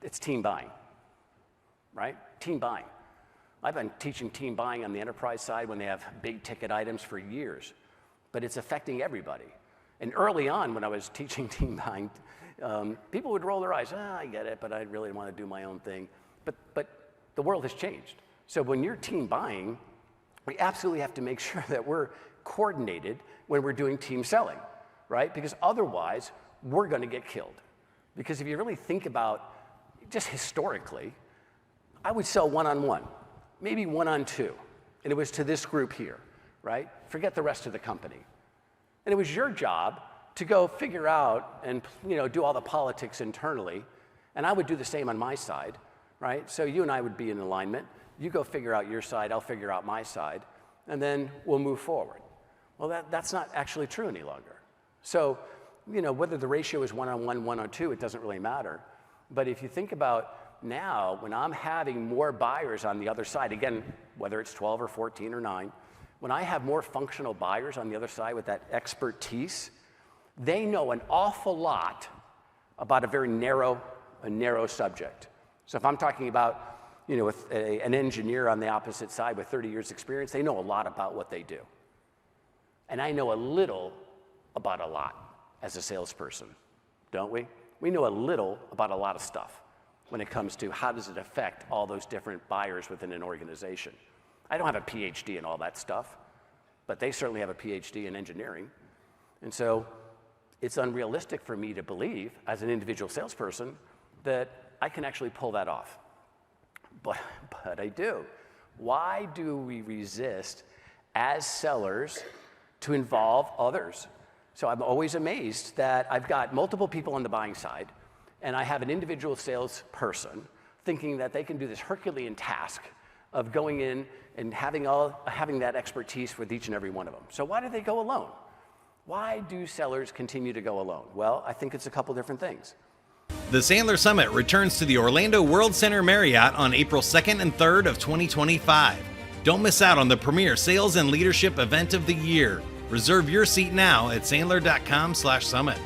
It's team buying, right? Team buying. I've been teaching team buying on the enterprise side when they have big ticket items for years, but it's affecting everybody. And early on when I was teaching team buying, people would roll their eyes, I get it, but I really want to do my own thing. But the world has changed. So when you're team buying, we absolutely have to make sure that we're coordinated when we're doing team selling, right? Because otherwise, we're going to get killed. Because if you really think about, just historically, I would sell one-on-one, maybe one-on-two, and it was to this group here, right? Forget the rest of the company. And it was your job to go figure out and do all the politics internally, and I would do the same on my side, right? So you and I would be in alignment. You go figure out your side, I'll figure out my side, and then we'll move forward. Well, that's not actually true any longer. So, whether the ratio is one-on-one, one-on-two, it doesn't really matter. But if you think about now, when I'm having more buyers on the other side, again, whether it's 12 or 14 or 9, when I have more functional buyers on the other side with that expertise, they know an awful lot about a very narrow subject. So if I'm talking about with an engineer on the opposite side with 30 years experience, they know a lot about what they do. And I know a little about a lot as a salesperson, don't we? We know a little about a lot of stuff when it comes to how does it affect all those different buyers within an organization. I don't have a PhD in all that stuff, but they certainly have a PhD in engineering. And so it's unrealistic for me to believe as an individual salesperson that I can actually pull that off. But I do. Why do we resist as sellers to involve others? So I'm always amazed that I've got multiple people on the buying side, and I have an individual salesperson thinking that they can do this Herculean task of going in and having that expertise with each and every one of them. So why do they go alone? Why do sellers continue to go alone? Well, I think it's a couple different things. The Sandler Summit returns to the Orlando World Center Marriott on April 2nd and 3rd of 2025. Don't miss out on the premier sales and leadership event of the year. Reserve your seat now at sandler.com/summit.